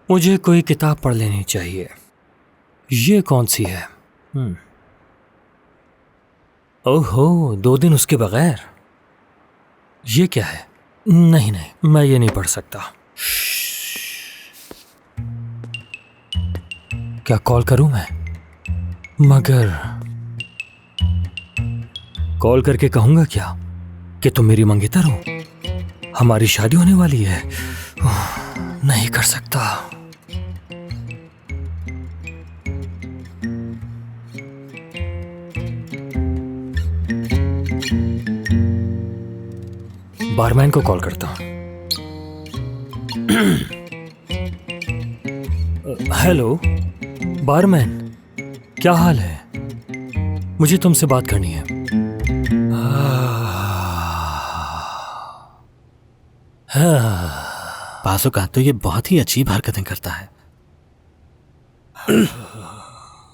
मुझे कोई किताब पढ़ लेनी चाहिए। ये कौन सी है? ओहो, 2 दिन उसके बगैर। ये क्या है? नहीं, मैं ये नहीं पढ़ सकता। क्या कॉल करूं मैं? मगर कॉल करके कहूंगा क्या कि तुम मेरी मंगेतर हो, हमारी शादी होने वाली है। नहीं कर सकता। बारमैन को कॉल करता हूं। हेलो बारमैन, क्या हाल है? मुझे तुमसे बात करनी है। बाज़ों का तो ये बहुत ही अजीब हरकतें करता है।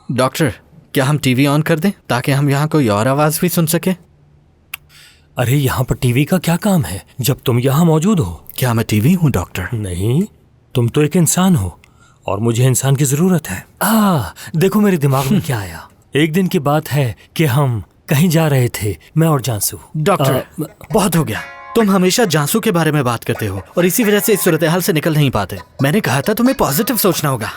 डॉक्टर, क्या हम टीवी ऑन कर दें ताकि हम यहाँ कोई और आवाज भी सुन सके? अरे यहाँ पर टीवी का क्या काम है जब तुम यहाँ मौजूद हो? क्या मैं टीवी हूँ डॉक्टर? नहीं, तुम तो एक इंसान हो और मुझे इंसान की जरूरत है। देखो मेरे दिमाग में क्या आया। एक दिन की बात है कि हम कहीं जा रहे थे, मैं और जानसू। डॉक्टर, बहुत हो गया। तुम हमेशा जानसू के बारे में बात करते हो और इसी वजह से इस सूरत हाल से निकल नहीं पाते। मैंने कहा था तुम्हें पॉजिटिव सोचना होगा।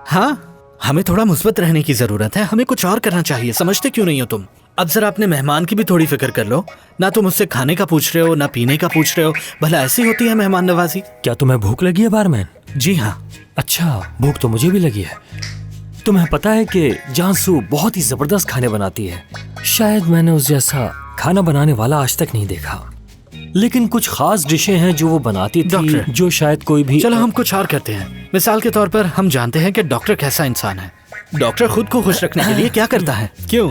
हाँ, हमें थोड़ा मुस्बत रहने की जरूरत है। हमें कुछ और करना चाहिए। समझते क्यों नहीं हो तुम? अब जरा अपने मेहमान की भी थोड़ी फिक्र कर लो ना। तुम मुझसे खाने का पूछ रहे हो ना पीने का पूछ रहे हो। भला ऐसी होती है मेहमान नवाजी? क्या तुम्हें भूख लगी है बारमैन? जी हाँ। अच्छा, भूख तो मुझे भी लगी है। तुम्हें पता है कि जानसू बहुत ही जबरदस्त खाने बनाती है। शायद मैंने उस जैसा खाना बनाने वाला आज तक नहीं देखा, लेकिन कुछ खास डिशें हैं जो वो बनाती थी जो शायद कोई भी। चलो हम कुछ और करते हैं। मिसाल के तौर पर हम जानते हैं कि डॉक्टर कैसा इंसान है। डॉक्टर खुद को खुश रखने के लिए क्या करता है? क्यों?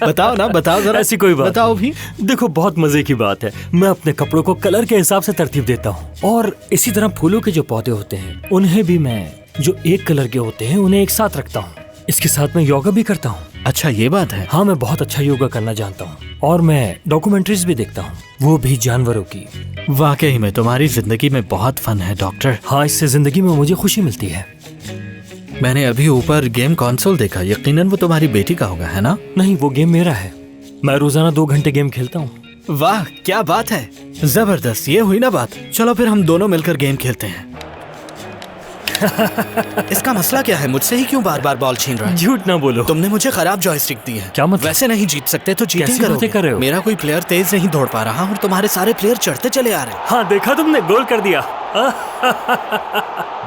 बताओ ना, बताओ जरा। ऐसी कोई बात बताओ भी। देखो, बहुत मजे की बात है। मैं अपने कपड़ों को कलर के हिसाब से तरतीब देता हूँ और इसी तरह फूलों के जो पौधे होते हैं उन्हें भी मैं जो एक कलर के होते हैं उन्हें एक साथ रखता हूँ। इसके साथ मैं योगा भी करता हूँ। अच्छा, ये बात है। हाँ, मैं बहुत अच्छा योगा करना जानता हूँ और मैं डॉक्यूमेंट्रीज भी देखता हूँ, वो भी जानवरों की। वाकई में तुम्हारी जिंदगी में बहुत फन है डॉक्टर। हाँ, इससे जिंदगी में मुझे खुशी मिलती है। मैंने अभी ऊपर गेम कंसोल देखा। यकीनन वो तुम्हारी बेटी का होगा, है ना? नहीं, वो गेम मेरा है। मैं रोजाना 2 घंटे गेम खेलता हूँ। वाह, क्या बात है। जबरदस्त। ये हुई ना बात। चलो फिर हम दोनों मिलकर गेम खेलते हैं। इसका मसला क्या है? मुझसे ही क्यों बार बार बॉल छीन रहा है? झूठ ना बोलो। तुमने मुझे खराब जॉयस्टिक दी है। क्या मतलब? वैसे नहीं जीत सकते तो चीटिंग कैसी कर रहे हो? मेरा कोई प्लेयर तेज नहीं दौड़ पा रहा और तुम्हारे सारे प्लेयर चढ़ते चले आ रहे हैं। हाँ, देखा तुमने, गोल कर दिया।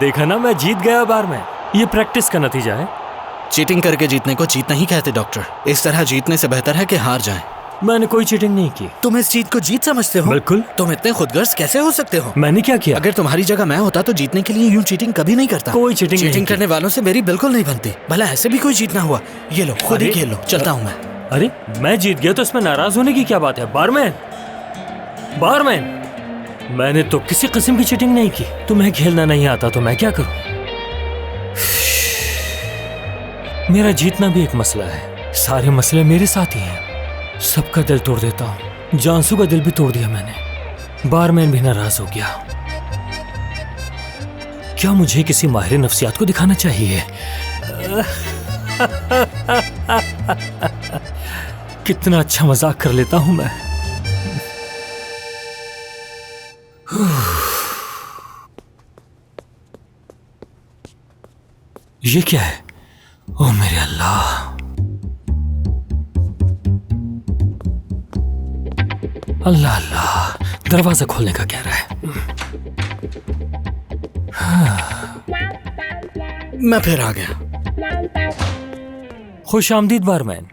देखा ना, मैं जीत गया बार में। ये प्रैक्टिस का नतीजा है। चीटिंग करके जीतने को जीत नहीं कहते डॉक्टर। इस तरह जीतने से बेहतर है कि हार जाएं। मैंने कोई चीटिंग नहीं की। तुम इस जीत को जीत समझते हो? बिल्कुल। तुम इतने खुदगर्ज कैसे हो सकते हो? मैंने क्या किया? अगर तुम्हारी जगह मैं होता तो जीतने के लिए यूं चीटिंग कभी नहीं करता। कोई चीटिंग करने वालों से मेरी बिल्कुल नहीं बनती। भला ऐसे भी कोई जीतना हुआ? ये लो, खुद ही खेल लो। चलता हूँ मैं। अरे, मैं जीत गया तो इसमें नाराज होने की क्या बात है? बारमैन, मैंने तो किसी किस्म की चीटिंग नहीं की। तुम्हें खेलना नहीं आता तो मैं क्या करूं? मेरा जीतना भी एक मसला है। सारे मसले मेरे साथ ही हैं। सबका दिल तोड़ देता हूँ। जानसू का दिल भी तोड़ दिया मैंने। बारमैन भी नाराज हो गया। क्या मुझे किसी माहिर नफ्सियात को दिखाना चाहिए? कितना अच्छा मजाक कर लेता हूं मैं। ये क्या है? ओ मेरे अल्लाह। अल्लाह अल्लाह, दरवाजा खोलने का कह रहा है। मैं फिर आ गया। खुश आमदीद बारमैन।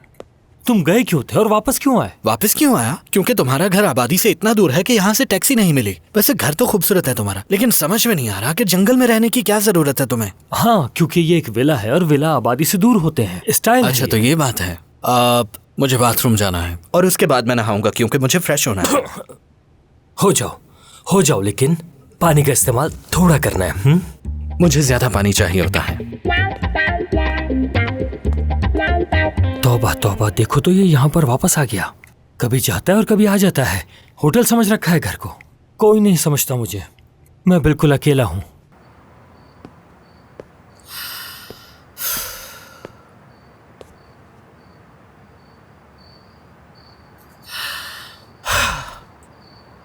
तुम गए क्यों थे और वापस क्यों आए? वापस क्यों आया? क्योंकि तुम्हारा घर आबादी से इतना दूर है कि यहाँ से टैक्सी नहीं मिली। वैसे घर तो खूबसूरत है तुम्हारा, लेकिन समझ में नहीं आ रहा कि जंगल में रहने की क्या जरूरत है तुम्हें। हाँ, क्योंकि ये एक विला है और विला आबादी से दूर होते हैं। स्टाइल। अच्छा, तो ये बात है। मुझे बाथरूम जाना है और उसके बाद मैं नहाऊंगा क्योंकि मुझे फ्रेश होना है। हो जाओ, लेकिन पानी का इस्तेमाल थोड़ा करना है। मुझे ज्यादा पानी चाहिए होता है। तौबा तौबा, देखो तो ये यहाँ पर वापस आ गया। कभी जाता है और कभी आ जाता है। होटल समझ रखा है घर को। कोई नहीं समझता मुझे। मैं बिल्कुल अकेला हूं।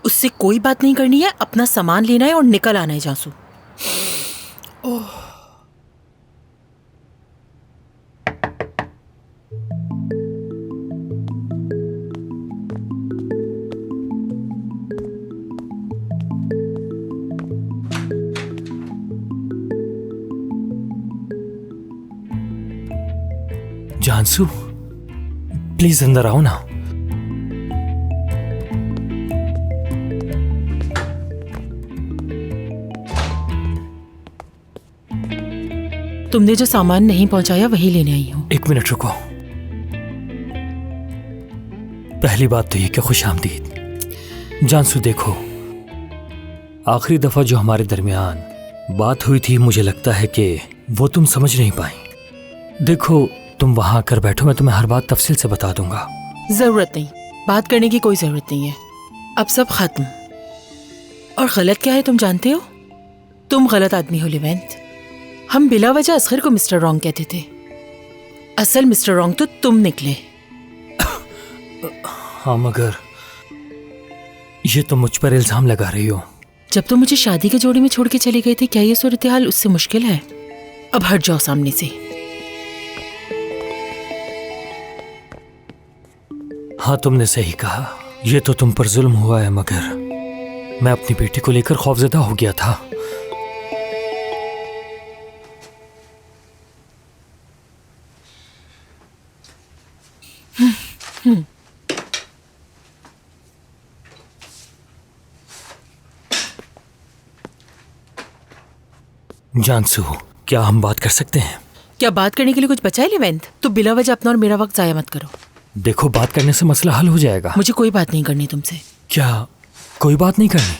उससे कोई बात नहीं करनी है, अपना सामान लेना है और निकल आना है जासू। जानसू, प्लीज अंदर आओ ना। तुमने जो सामान नहीं पहुंचाया वही लेने आई हूँ। 1 मिनट रुको। पहली बात तो ये कि खुश आमदीद। जानसू देखो, आखिरी दफा जो हमारे दरमियान बात हुई थी, मुझे लगता है कि वो तुम समझ नहीं पाई। देखो, तुम वहां आकर बैठो, मैं तुम्हें हर बात तफसील से बता दूंगा। जरूरत नहीं, बात करने की कोई जरूरत नहीं है। अब सब खत्म। और गलत क्या है तुम जानते हो? तुम गलत आदमी हो लिवेंट। हम बिला वजह असगर को मिस्टर रॉन्ग कहते थे। असल मिस्टर रॉन्ग तो तुम निकले। हाँ, मगर ये तुम मुझ पर इल्जाम लगा रही हो। जब तुम मुझे शादी के जोड़े में छोड़ के चले गए थे, क्या ये सूरत हाल उससे मुश्किल है? अब हट जाओ सामने से। हाँ, तुमने सही कहा, ये तो तुम पर जुल्म हुआ है, मगर मैं अपनी बेटी को लेकर खौफजदा हो गया था। जानसू, क्या हम बात कर सकते हैं? क्या बात करने के लिए कुछ बचा है लिवेंट? तो बिला वजह अपना और मेरा वक्त जाया मत करो। देखो, बात करने से मसला हल हो जाएगा। मुझे कोई बात नहीं करनी तुमसे। क्या कोई बात नहीं करनी?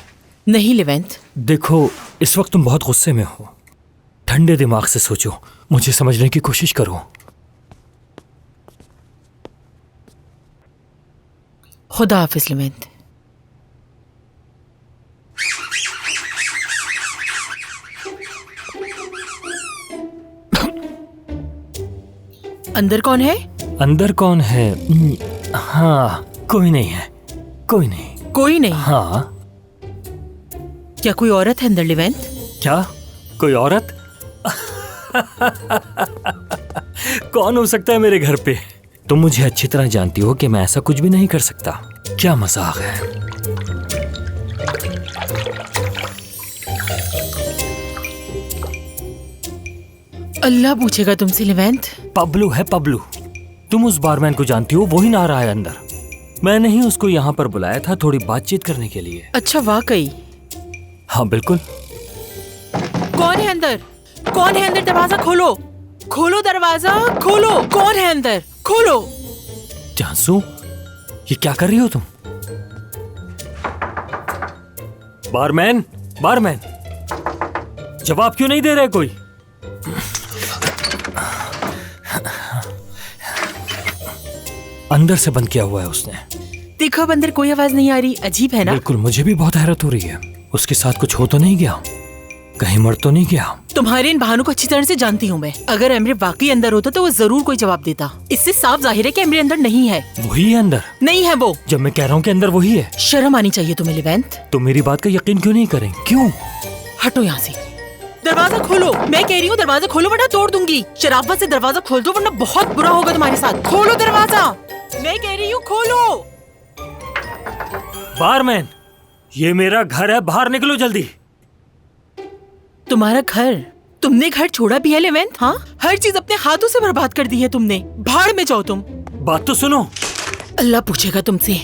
नहीं लिवेंट। देखो, इस वक्त तुम बहुत गुस्से में हो। ठंडे दिमाग से सोचो, मुझे समझने की कोशिश करो। खुदा हाफिज लिवेंट। अंदर कौन है? अंदर कौन है? हाँ, कोई नहीं है। कोई नहीं। कोई नहीं? हाँ। क्या कोई औरत है अंदर लिवेंट? क्या कोई औरत? कौन हो सकता है मेरे घर पे? तुम मुझे अच्छी तरह जानती हो कि मैं ऐसा कुछ भी नहीं कर सकता। क्या मजाक है? अल्लाह पूछेगा तुमसे लिवेंट। पब्लू है, पब्लू। तुम उस बारमैन को जानती हो, वही ना रहा है अंदर। मैंने ही उसको यहाँ पर बुलाया था थोड़ी बातचीत करने के लिए। अच्छा, वाकई? हाँ, बिल्कुल। कौन है अंदर? कौन है अंदर? दरवाजा खोलो, खोलो दरवाजा, खोलो। कौन है अंदर? खोलो। जानसू, ये क्या कर रही हो तुम? बारमैन, बारमैन, जवाब क्यों नहीं दे रहे कोई? अंदर से बंद किया हुआ है उसने। देखो, अब अंदर कोई आवाज नहीं आ रही। अजीब है ना? बिल्कुल, मुझे भी बहुत हैरत हो रही है। उसके साथ कुछ हो तो नहीं गया? कहीं मर तो नहीं गया? तुम्हारे इन बहानों को अच्छी तरह से जानती हूँ मैं। अगर एमरे वाकई अंदर होता तो वो जरूर कोई जवाब देता। इससे साफ जाहिर है कि एमरे अंदर नहीं है। वही है अंदर। नहीं है वो। जब मैं कह रहा हूँ कि अंदर वही है। शर्म आनी चाहिए तुम्हें लिवेंट। तो मेरी बात का यकीन क्यों नहीं करें? क्यों? हटो यहाँ से। दरवाजा खोलो, मैं कह रही हूँ दरवाजा खोलो वरना तोड़ दूंगी। शराफत से दरवाजा खोल दो वरना बहुत बुरा होगा तुम्हारे साथ। खोलो दरवाजा, मैं कह रही हूँ खोलो। बारमैन, ये मेरा घर है, बाहर निकलो जल्दी। तुम्हारा घर? तुमने घर छोड़ा भी है लिवेंट? हाँ, हर चीज अपने हाथों से बर्बाद कर दी है तुमने। भाड़ में जाओ तुम। बात तो सुनो। अल्लाह पूछेगा तुमसे।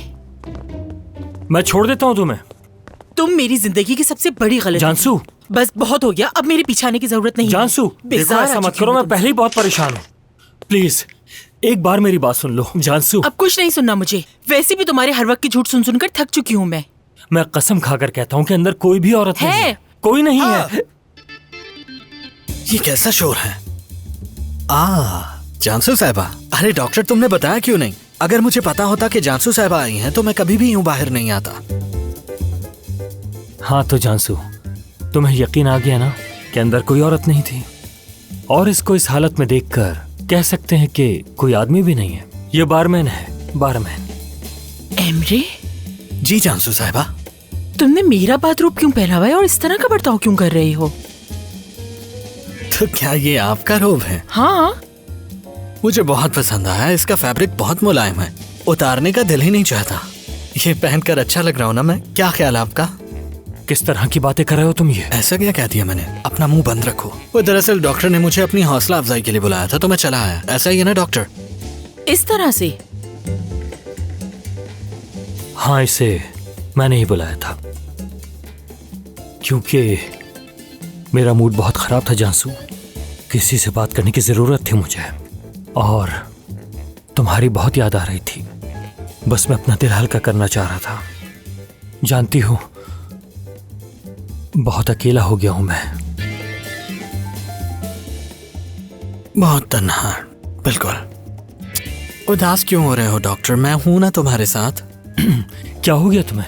मैं छोड़ देता हूँ तुम्हें। तुम मेरी जिंदगी की सबसे बड़ी गलती। जानसू, बस बहुत हो गया, अब मेरे पीछे आने की जरूरत नहीं है। जानसू, देखो ऐसा मत करो, मैं पहले ही बहुत परेशान हूँ। प्लीज एक बार मेरी बात सुन लो। जानसू, अब कुछ नहीं सुनना मुझे। वैसे भी तुम्हारे हर वक्त की झूठ सुन सुनकर थक चुकी हूँ मैं। मैं कसम खाकर कहता हूँ कि अंदर कोई भी औरत नहीं है। कोई नहीं है। ये कैसा शोर है? जानसू साहिबा। अरे डॉक्टर, तुमने बताया क्यों नहीं? अगर मुझे पता होता कि जानसू साहिबा आई हैं तो मैं कभी भी यूं बाहर नहीं आता। हाँ तो जानसू, तुम्हें यकीन आ गया ना कि अंदर कोई औरत नहीं थी, और इसको इस हालत में देखकर कह सकते हैं कि कोई आदमी भी नहीं है। ये बारमैन है, बारमैन। एमरे, जी जानसू साहिबा। तुमने मेरा बाथरूम क्यों पहनावा है और इस तरह का बर्ताव क्यों कर रही हो? तो क्या ये आपका रोब है? हाँ। मुझे बहुत पसंद आया, इसका फैब्रिक बहुत मुलायम है, उतारने का दिल ही नहीं चाहता। ये पहनकर अच्छा लग रहा हूँ ना मैं? क्या ख्याल है आपका? किस तरह की बातें कर रहे हो तुम ये? ऐसा क्या कह दिया मैंने? अपना मुंह बंद रखो। वो दरअसल डॉक्टर ने मुझे अपनी हौसला अफजाई के लिए बुलाया था तो मैं चला आया। ऐसा ही है ना डॉक्टर? इस तरह से? हाँ, इसे मैंने ही बुलाया था क्योंकि मेरा मूड बहुत खराब था जानसू। किसी से बात करने की जरूरत थी मुझे, और तुम्हारी बहुत याद आ रही थी। बस मैं अपना दिल हल्का करना चाह रहा था। जानती हो, बहुत अकेला हो गया हूं मैं। बहुत तन्हा। बिल्कुल। उदास क्यों हो रहे हो डॉक्टर? मैं हूं ना तुम्हारे साथ। क्या हो गया तुम्हें?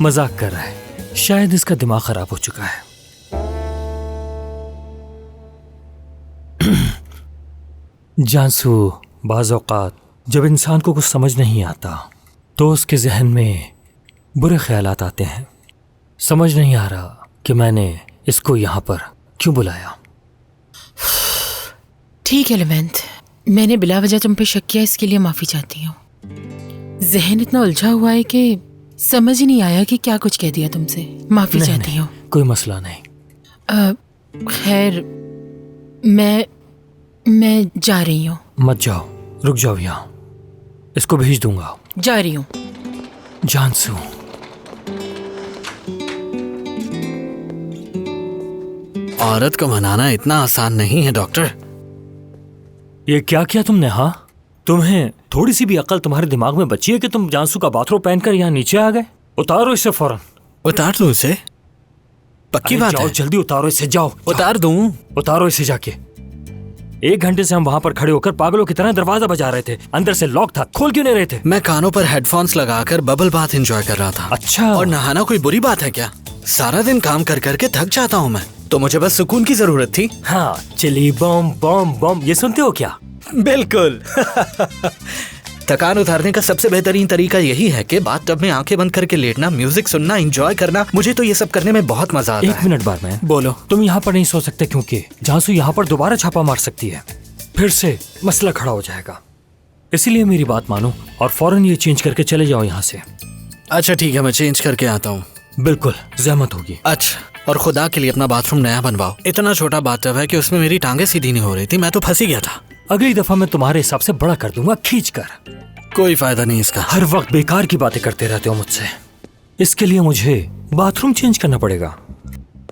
मजाक कर रहा है, शायद इसका दिमाग खराब हो चुका है। जानसू, बाज़ औक़ात जब इंसान को कुछ समझ नहीं आता तो उसके जहन में बुरे ख्यालात आते हैं। समझ नहीं आ रहा कि मैंने इसको यहाँ पर क्यों बुलाया। ठीक है लेवेंथ, मैंने बिला वजह तुम पे शक किया, इसके लिए माफी चाहती हूँ। जहन इतना उलझा हुआ है कि समझ ही नहीं आया कि क्या कुछ कह दिया तुमसे। माफी चाहती हूँ। कोई मसला नहीं। खैर, मैं जा रही हूँ। मत जाओ, रुक जाओ यहाँ, इसको भेज दूंगा। जा रही हूँ। जानसू, औरत को मनाना इतना आसान नहीं है डॉक्टर। ये क्या किया तुमने? हाँ, तुम्हें थोड़ी सी भी अकल तुम्हारे दिमाग में बची है कि तुम जानसू का बाथरूम पहनकर यहाँ नीचे आ गए? उतारो इसे फौरन। उतार दूं इसे? पक्की बात जाओ, है? जल्दी उतारो इसे, जाओ। उतार दूं? उतारो इसे जाके। 1 घंटे से हम वहाँ पर खड़े होकर पागलों की तरह दरवाजा बजा रहे थे। अंदर से लॉक था, खोल क्यों नहीं रहे थे? मैं कानों पर हेडफोन्स लगाकर बबल बाथ एंजॉय कर रहा था। अच्छा। और नहाना कोई बुरी बात है क्या? सारा दिन काम कर करके थक जाता हूँ मैं, तो मुझे बस सुकून की जरूरत थी। हाँ, चिली बम बम बम, ये सुनते हो क्या? बिल्कुल। थकान उतारने का सबसे बेहतरीन तरीका यही है कि बाथटब में आंखें बंद करके लेटना, म्यूजिक सुनना, एंजॉय करना। मुझे तो ये सब करने में बहुत मजा आता है। 1 मिनट बारमैन, बोलो। तुम यहाँ पर नहीं सो सकते क्योंकि जानसू यहाँ पर दोबारा छापा मार सकती है, फिर से मसला खड़ा हो जाएगा। इसीलिए मेरी बात मानो और फौरन ये चेंज करके चले जाओ यहाँ से। अच्छा ठीक है, मैं चेंज करके आता हूँ। बिल्कुल, जहमत होगी। अच्छा, और खुदा के लिए अपना बाथरूम नया बनवाओ। इतना छोटा बाथटब है कि उसमें मेरी टांगे सीधी नहीं हो रही थी, मैं तो फंसी गया था। अगली दफा मैं तुम्हारे हिसाब से बड़ा कर दूंगा, खींच कर। कोई फायदा नहीं इसका। हर वक्त बेकार की बातें करते रहते हो मुझसे। इसके लिए मुझे बाथरूम चेंज करना पड़ेगा।